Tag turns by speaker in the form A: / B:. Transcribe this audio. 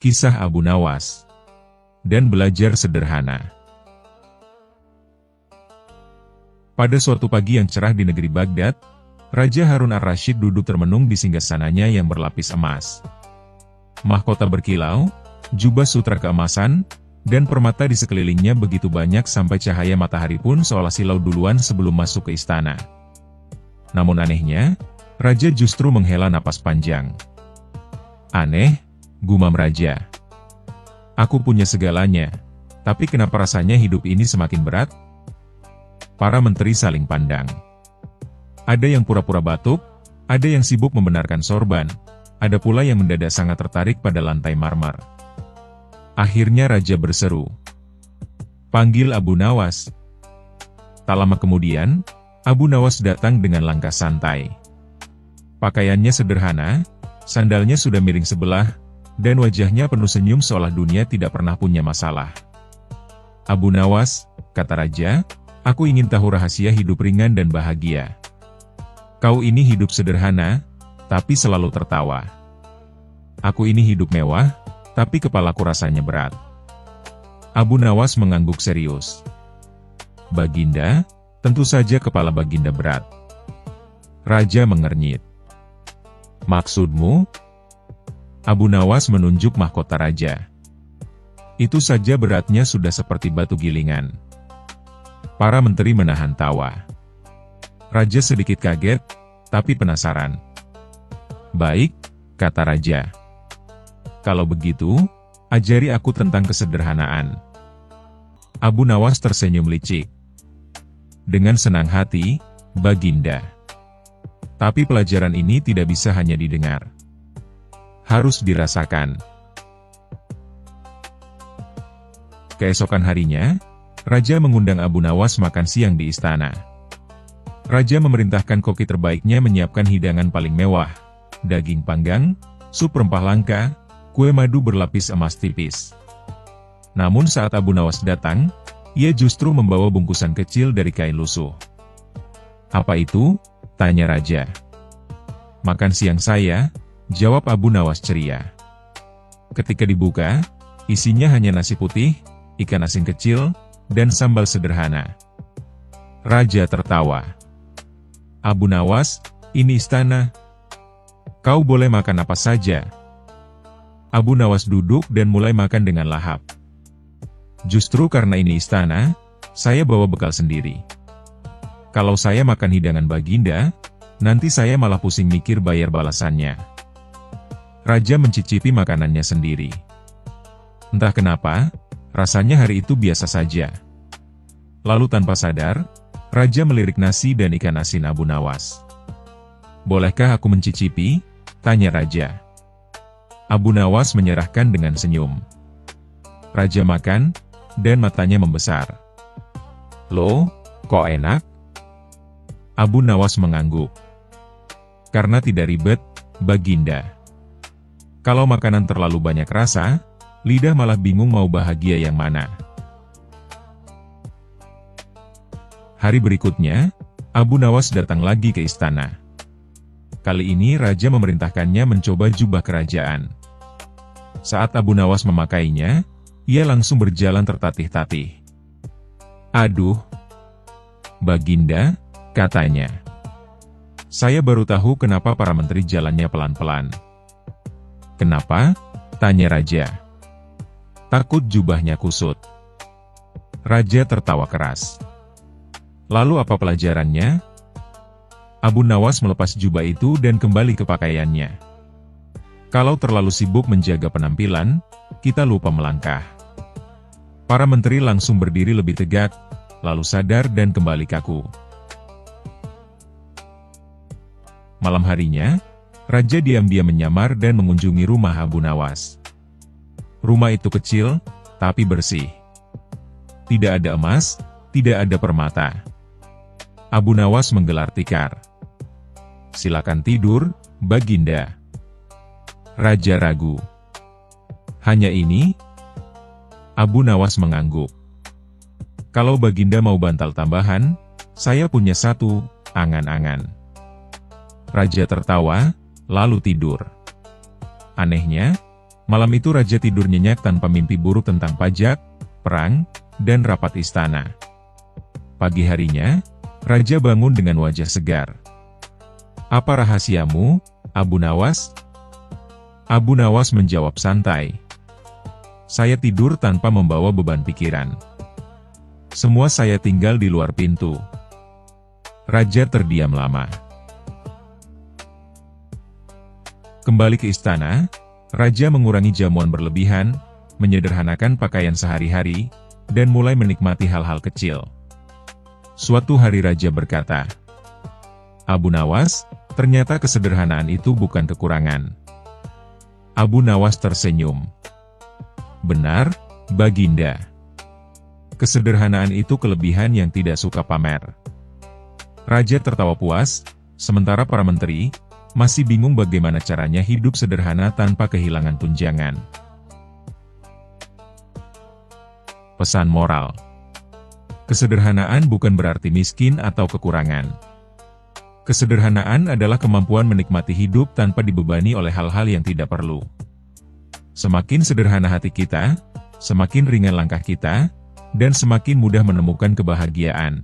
A: Kisah Abu Nawas. Dan belajar sederhana. Pada suatu pagi yang cerah di negeri Baghdad, Raja Harun ar-Rasyid duduk termenung di singgasananya yang berlapis emas. Mahkota berkilau, jubah sutra keemasan, dan permata di sekelilingnya begitu banyak sampai cahaya matahari pun seolah silau duluan sebelum masuk ke istana. Namun anehnya, Raja justru menghela napas panjang. Aneh, gumam Raja. Aku punya segalanya, tapi kenapa rasanya hidup ini semakin berat? Para menteri saling pandang. Ada yang pura-pura batuk, ada yang sibuk membenarkan sorban, ada pula yang mendadak sangat tertarik pada lantai marmer. Akhirnya Raja berseru, "Panggil Abu Nawas." Tak lama kemudian, Abu Nawas datang dengan langkah santai. Pakaiannya sederhana, sandalnya sudah miring sebelah, dan wajahnya penuh senyum seolah dunia tidak pernah punya masalah. "Abu Nawas," kata Raja, "aku ingin tahu rahasia hidup ringan dan bahagia. Kau ini hidup sederhana, tapi selalu tertawa. Aku ini hidup mewah, tapi kepalaku rasanya berat." Abu Nawas mengangguk serius. "Baginda, tentu saja kepala Baginda berat." Raja mengernyit. "Maksudmu?" Abu Nawas menunjuk mahkota Raja. "Itu saja beratnya sudah seperti batu gilingan." Para menteri menahan tawa. Raja sedikit kaget, tapi penasaran. "Baik," kata Raja. "Kalau begitu, ajari aku tentang kesederhanaan." Abu Nawas tersenyum licik. "Dengan senang hati, Baginda. Tapi pelajaran ini tidak bisa hanya didengar. Harus dirasakan." Keesokan harinya, Raja mengundang Abu Nawas makan siang di istana. Raja memerintahkan koki terbaiknya menyiapkan hidangan paling mewah, daging panggang, sup rempah langka, kue madu berlapis emas tipis. Namun saat Abu Nawas datang, ia justru membawa bungkusan kecil dari kain lusuh. "Apa itu?" tanya Raja. "Makan siang saya," jawab Abu Nawas ceria. Ketika dibuka, isinya hanya nasi putih, ikan asin kecil, dan sambal sederhana. Raja tertawa. "Abu Nawas, ini istana. Kau boleh makan apa saja." Abu Nawas duduk dan mulai makan dengan lahap. "Justru karena ini istana, saya bawa bekal sendiri. Kalau saya makan hidangan Baginda, nanti saya malah pusing mikir bayar balasannya." Raja mencicipi makanannya sendiri. Entah kenapa, rasanya hari itu biasa saja. Lalu tanpa sadar, Raja melirik nasi dan ikan asin Abu Nawas. "Bolehkah aku mencicipi?" tanya Raja. Abu Nawas menyerahkan dengan senyum. Raja makan, dan matanya membesar. "Loh, kok enak?" Abu Nawas mengangguk. "Karena tidak ribet, Baginda. Kalau makanan terlalu banyak rasa, lidah malah bingung mau bahagia yang mana." Hari berikutnya, Abu Nawas datang lagi ke istana. Kali ini Raja memerintahkannya mencoba jubah kerajaan. Saat Abu Nawas memakainya, ia langsung berjalan tertatih-tatih. "Aduh, Baginda," katanya. "Saya baru tahu kenapa para menteri jalannya pelan-pelan." "Kenapa?" tanya Raja. "Takut jubahnya kusut." Raja tertawa keras. "Lalu apa pelajarannya?" Abu Nawas melepas jubah itu dan kembali ke pakaiannya. "Kalau terlalu sibuk menjaga penampilan, kita lupa melangkah." Para menteri langsung berdiri lebih tegak, lalu sadar dan kembali kaku. Malam harinya, Raja diam-diam menyamar dan mengunjungi rumah Abu Nawas. Rumah itu kecil, tapi bersih. Tidak ada emas, tidak ada permata. Abu Nawas menggelar tikar. "Silakan tidur, Baginda." Raja ragu. "Hanya ini?" Abu Nawas mengangguk. "Kalau Baginda mau bantal tambahan, saya punya satu, angan-angan." Raja tertawa, lalu tidur. Anehnya, Malam itu raja tidur nyenyak tanpa mimpi buruk tentang pajak, perang, dan rapat istana. Pagi harinya, raja bangun dengan wajah segar. "Apa rahasiamu, Abu Nawas?" Abu Nawas menjawab santai. "Saya tidur tanpa membawa beban pikiran. Semua saya tinggal di luar pintu." Raja terdiam lama. Kembali ke istana, raja mengurangi jamuan berlebihan, menyederhanakan pakaian sehari-hari, dan mulai menikmati hal-hal kecil. Suatu hari raja berkata, "Abu Nawas, ternyata kesederhanaan itu bukan kekurangan." Abu Nawas tersenyum. "Benar, Baginda. Kesederhanaan itu kelebihan yang tidak suka pamer." Raja tertawa puas, sementara para menteri masih bingung bagaimana caranya hidup sederhana tanpa kehilangan tunjangan. Pesan moral: kesederhanaan bukan berarti miskin atau kekurangan. Kesederhanaan adalah kemampuan menikmati hidup tanpa dibebani oleh hal-hal yang tidak perlu. Semakin sederhana hati kita, semakin ringan langkah kita, dan semakin mudah menemukan kebahagiaan.